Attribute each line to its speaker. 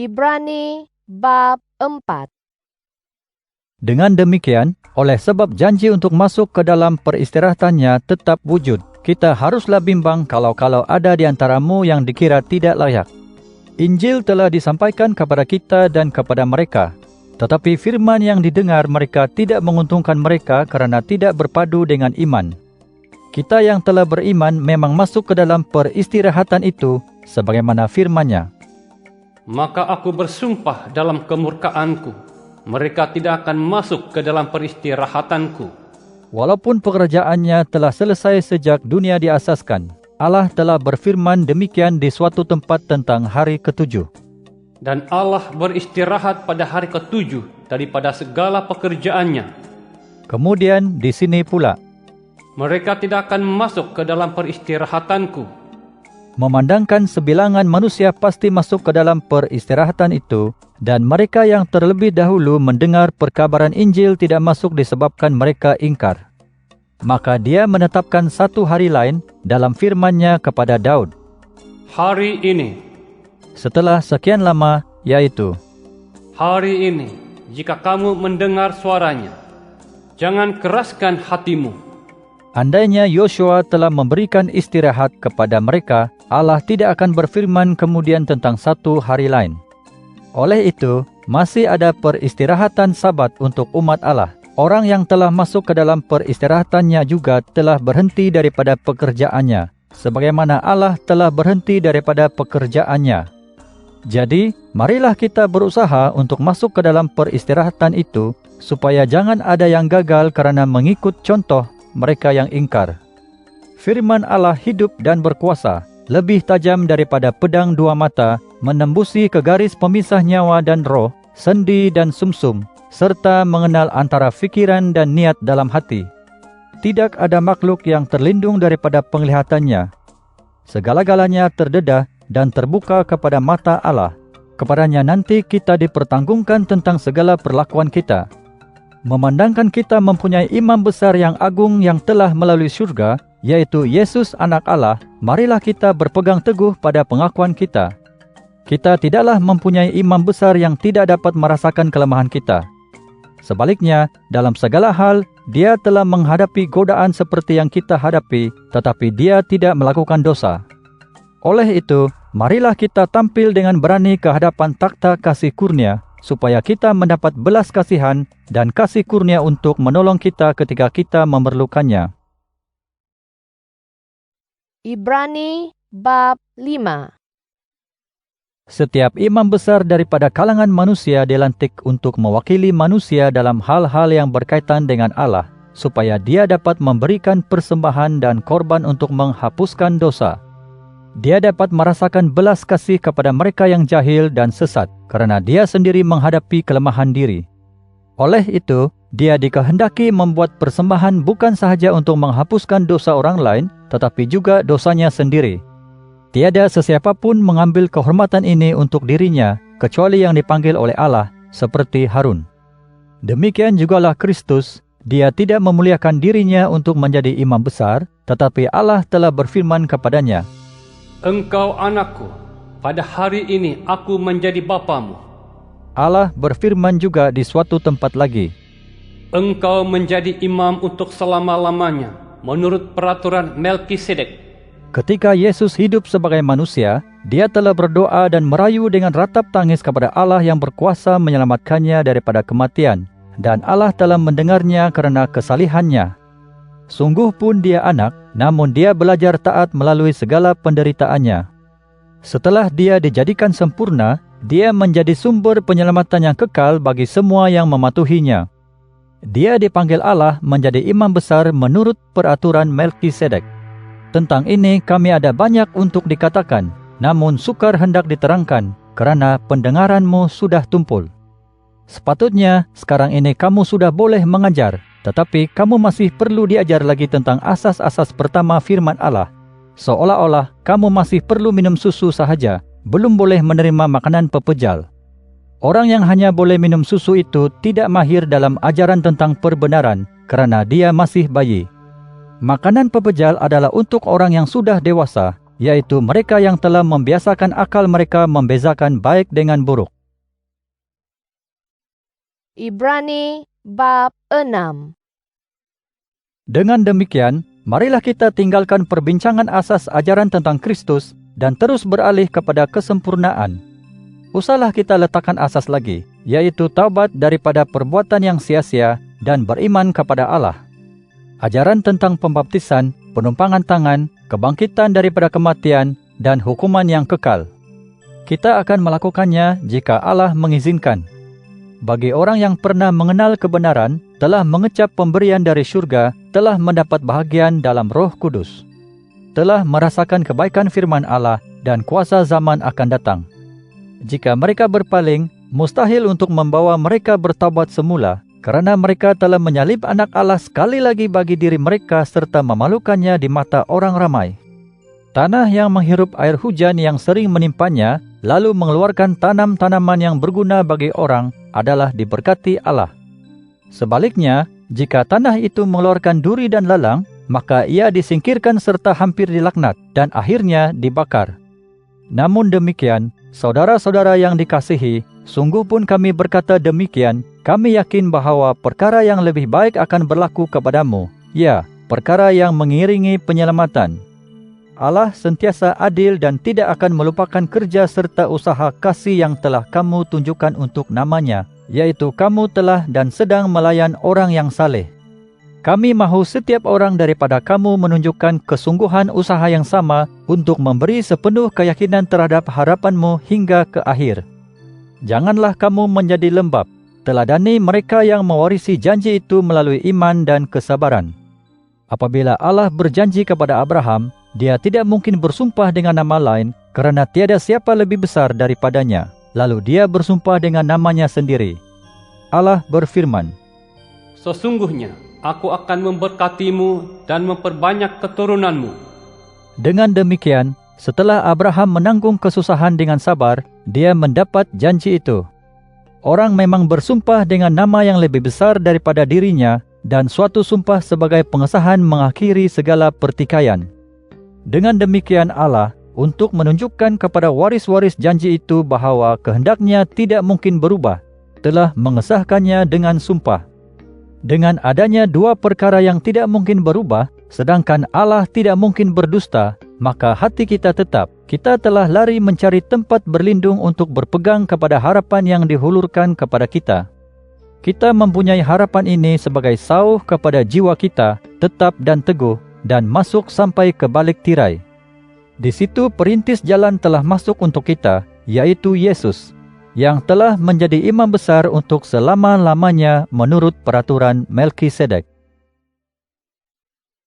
Speaker 1: Ibrani bab 4.
Speaker 2: Dengan demikian, oleh sebab janji untuk masuk ke dalam peristirahatannya tetap wujud, kita haruslah bimbang kalau ada di antaramu yang dikira tidak layak. Injil telah disampaikan kepada kita dan kepada mereka, tetapi firman yang didengar mereka tidak menguntungkan mereka kerana tidak berpadu dengan iman. Kita yang telah beriman memang masuk ke dalam peristirahatan itu sebagaimana firman-Nya.
Speaker 3: Maka aku bersumpah dalam kemurkaanku, mereka tidak akan masuk ke dalam peristirahatanku.
Speaker 2: Walaupun pekerjaannya telah selesai sejak dunia diasaskan, Allah telah berfirman demikian di suatu tempat tentang hari ketujuh.
Speaker 3: Dan Allah beristirahat pada hari ketujuh daripada segala pekerjaannya.
Speaker 2: Kemudian di sini pula,
Speaker 3: mereka tidak akan masuk ke dalam peristirahatanku.
Speaker 2: Memandangkan sebilangan manusia pasti masuk ke dalam peristirahatan itu, dan mereka yang terlebih dahulu mendengar perkabaran Injil tidak masuk disebabkan mereka ingkar. Maka Dia menetapkan satu hari lain dalam firman-Nya kepada Daud.
Speaker 3: Hari ini,
Speaker 2: Setelah sekian lama, yaitu
Speaker 3: hari ini, jika kamu mendengar suaranya, jangan keraskan hatimu.
Speaker 2: andainya Yosua telah memberikan istirahat kepada mereka, Allah tidak akan berfirman kemudian tentang satu hari lain. Oleh itu, masih ada peristirahatan Sabat untuk umat Allah. Orang yang telah masuk ke dalam peristirahatannya juga telah berhenti daripada pekerjaannya, sebagaimana Allah telah berhenti daripada pekerjaannya. Jadi, marilah kita berusaha untuk masuk ke dalam peristirahatan itu, supaya jangan ada yang gagal kerana mengikut contoh mereka yang ingkar. Firman Allah hidup dan berkuasa, lebih tajam daripada pedang dua mata, menembusi ke garis pemisah nyawa dan roh, sendi dan sumsum, serta mengenal antara fikiran dan niat dalam hati. Tidak ada makhluk yang terlindung daripada penglihatannya. Segala-galanya terdedah dan terbuka kepada mata Allah. Kepadanya nanti kita dipertanggungkan tentang segala perlakuan kita. Memandangkan kita mempunyai imam besar yang agung yang telah melalui syurga, yaitu Yesus Anak Allah, marilah kita berpegang teguh pada pengakuan kita. Kita tidaklah mempunyai imam besar yang tidak dapat merasakan kelemahan kita. Sebaliknya, dalam segala hal, Dia telah menghadapi godaan seperti yang kita hadapi, tetapi Dia tidak melakukan dosa. Oleh itu, marilah kita tampil dengan berani ke hadapan takhta kasih kurnia, supaya kita mendapat belas kasihan dan kasih kurnia untuk menolong kita ketika kita memerlukannya.
Speaker 1: Ibrani bab 5.
Speaker 2: Setiap imam besar daripada kalangan manusia dilantik untuk mewakili manusia dalam hal-hal yang berkaitan dengan Allah, supaya dia dapat memberikan persembahan dan korban untuk menghapuskan dosa. Dia dapat merasakan belas kasih kepada mereka yang jahil dan sesat, kerana dia sendiri menghadapi kelemahan diri. Oleh itu, dia dikehendaki membuat persembahan bukan sahaja untuk menghapuskan dosa orang lain, tetapi juga dosanya sendiri. Tiada sesiapa pun mengambil kehormatan ini untuk dirinya, kecuali yang dipanggil oleh Allah, seperti Harun. Demikian jugalah Kristus, Dia tidak memuliakan dirinya untuk menjadi imam besar, tetapi Allah telah berfirman kepadanya,
Speaker 3: Engkau anakku, pada hari ini aku menjadi bapamu.
Speaker 2: Allah berfirman juga di suatu tempat lagi,
Speaker 3: Engkau menjadi imam untuk selama-lamanya, menurut peraturan Melkisedek.
Speaker 2: Ketika Yesus hidup sebagai manusia, Dia telah berdoa dan merayu dengan ratap tangis kepada Allah yang berkuasa menyelamatkannya daripada kematian, dan Allah telah mendengarnya kerana kesalihannya. Sungguh pun Dia anak, namun Dia belajar taat melalui segala penderitaannya. Setelah Dia dijadikan sempurna, Dia menjadi sumber penyelamatan yang kekal bagi semua yang mematuhinya. Dia dipanggil Allah menjadi imam besar menurut peraturan Melkisedek. Tentang ini kami ada banyak untuk dikatakan, namun sukar hendak diterangkan, kerana pendengaranmu sudah tumpul. Sepatutnya sekarang ini kamu sudah boleh mengajar, tetapi kamu masih perlu diajar lagi tentang asas-asas pertama firman Allah. Seolah-olah kamu masih perlu minum susu sahaja, belum boleh menerima makanan pepejal. Orang yang hanya boleh minum susu itu tidak mahir dalam ajaran tentang perbenaran, kerana dia masih bayi. Makanan pepejal adalah untuk orang yang sudah dewasa, yaitu mereka yang telah membiasakan akal mereka membezakan baik dengan buruk.
Speaker 1: Ibrani bab 6.
Speaker 2: Dengan demikian, marilah kita tinggalkan perbincangan asas ajaran tentang Kristus dan terus beralih kepada kesempurnaan. Usahlah kita letakkan asas lagi, yaitu taubat daripada perbuatan yang sia-sia dan beriman kepada Allah. Ajaran tentang pembaptisan, penumpangan tangan, kebangkitan daripada kematian, dan hukuman yang kekal. Kita akan melakukannya jika Allah mengizinkan. Bagi orang yang pernah mengenal kebenaran, telah mengecap pemberian dari syurga, telah mendapat bahagian dalam Roh Kudus, telah merasakan kebaikan firman Allah dan kuasa zaman akan datang. Jika mereka berpaling, mustahil untuk membawa mereka bertaubat semula, kerana mereka telah menyalib anak Allah sekali lagi bagi diri mereka serta memalukannya di mata orang ramai. Tanah yang menghirup air hujan yang sering menimpanya, lalu mengeluarkan tanam-tanaman yang berguna bagi orang, adalah diberkati Allah. Sebaliknya, jika tanah itu mengeluarkan duri dan lalang, maka ia disingkirkan serta hampir dilaknat dan akhirnya dibakar. Namun demikian, saudara-saudara yang dikasihi, sungguh pun kami berkata demikian, kami yakin bahawa perkara yang lebih baik akan berlaku kepadamu, ya, perkara yang mengiringi penyelamatan. Allah sentiasa adil dan tidak akan melupakan kerja serta usaha kasih yang telah kamu tunjukkan untuk namanya, yaitu kamu telah dan sedang melayan orang yang saleh. Kami mahu setiap orang daripada kamu menunjukkan kesungguhan usaha yang sama untuk memberi sepenuh keyakinan terhadap harapanmu hingga ke akhir. Janganlah kamu menjadi lembab, teladani mereka yang mewarisi janji itu melalui iman dan kesabaran. Apabila Allah berjanji kepada Abraham, Dia tidak mungkin bersumpah dengan nama lain, kerana tiada siapa lebih besar daripadanya. Lalu Dia bersumpah dengan namanya sendiri. Allah berfirman,
Speaker 3: Sesungguhnya aku akan memberkatimu dan memperbanyak keturunanmu.
Speaker 2: Dengan demikian, setelah Abraham menanggung kesusahan dengan sabar, dia mendapat janji itu. Orang memang bersumpah dengan nama yang lebih besar daripada dirinya, dan suatu sumpah sebagai pengesahan mengakhiri segala pertikaian. Dengan demikian Allah, untuk menunjukkan kepada waris-waris janji itu bahawa kehendaknya tidak mungkin berubah, telah mengesahkannya dengan sumpah. Dengan adanya dua perkara yang tidak mungkin berubah, sedangkan Allah tidak mungkin berdusta, maka hati kita tetap, kita telah lari mencari tempat berlindung untuk berpegang kepada harapan yang dihulurkan kepada kita. Kita mempunyai harapan ini sebagai sauh kepada jiwa kita, tetap dan teguh, dan masuk sampai ke balik tirai. Di situ perintis jalan telah masuk untuk kita, yaitu Yesus, yang telah menjadi imam besar untuk selama-lamanya menurut peraturan Melkisedek.